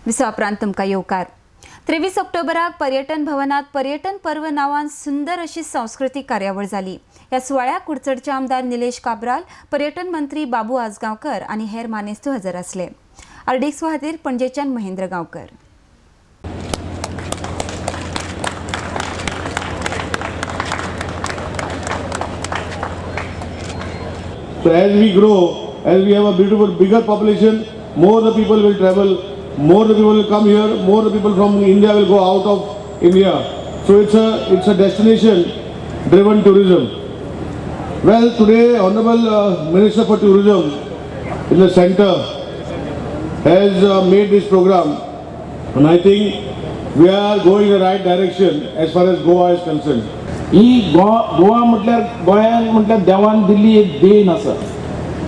विसाप्रांत तुमकां येवकार। 23 ऑक्टोबराक पर्यटन भवनात पर्यटन पर्व नावान सुंदर अशी सांस्कृतिक कार्यावळ जाली। ह्या सुवाळ्याक कुडचडचे आमदार निलेश काब्राल, पर्यटन मंत्री बाबू आजगांवकर आनी हेर मानेस्त हजर आसले। आरडीएक्स खातीर पणजेच्यान Mahendra Gaonkar. So as we grow, as we have a beautiful bigger population, more the people will travel, more the people will come here, more the people from India will go out of India. So it's a destination driven tourism. Well, today Honorable Minister for Tourism in the center has made this program, and I think we are going in the right direction as far as Goa is concerned. Goa म्हटल्यार गोंयान म्हटल्यार देवान दिल्ली एक देण आसा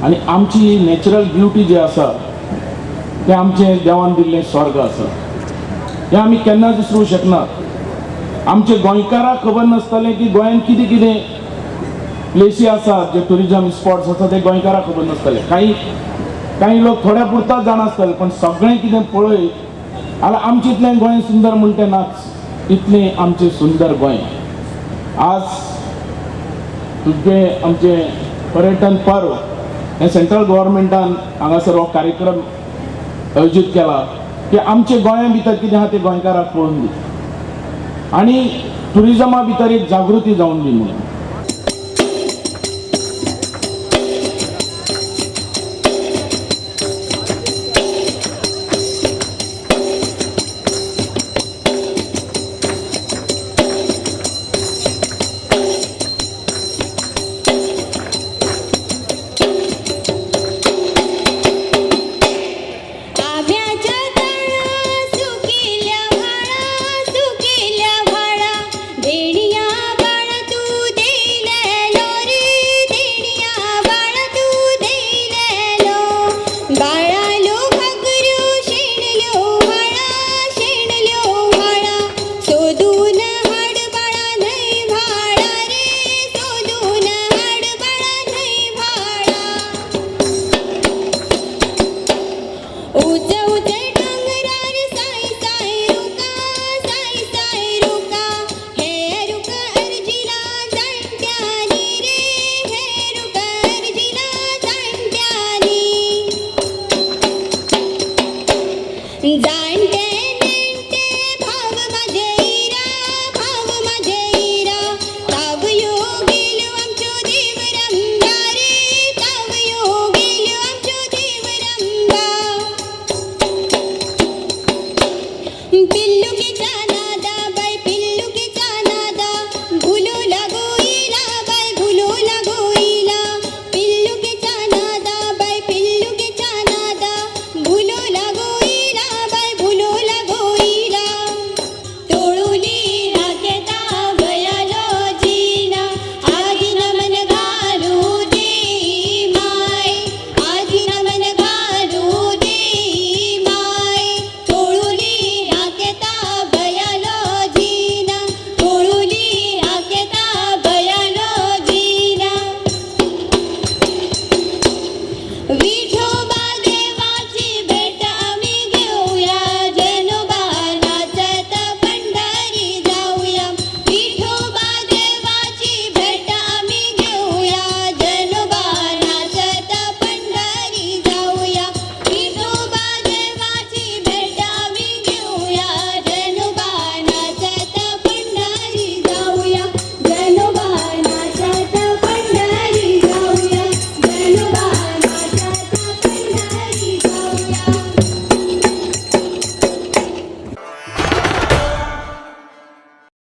आनी आमची natural beauty जी आसा ते आमचे देवान दिल्लें स्वर्ग आसा। हे आमी केन्नाच विसरूंक शकनात। आमचे गोंयकारांक खबर नासतलें की गोंयान कितें कितें प्लेसी आसात, जे टुरिजम स्पॉट्स आसा ते गोंयकारांक खबर नासतले। काही लोक थोड्या पुरताच जाण आसतले, पण सगळें कितें पळय जाल्यार आमचे इतलें गोंय सुंदर म्हणटा तें नाच, इतलें आमचें सुंदर गोंय। आज तुझे आमचे पर्यटन पर्व हे सेंट्रल गव्हर्नमेंटान हांगासर हो कार्यक्रम आयोजीत केला की आमचे गोंया भितर कितें आहा ते गोंयकारांक पळोवन दी आनी टुरिजमा भितर एक जागृती जावन दी म्हणून।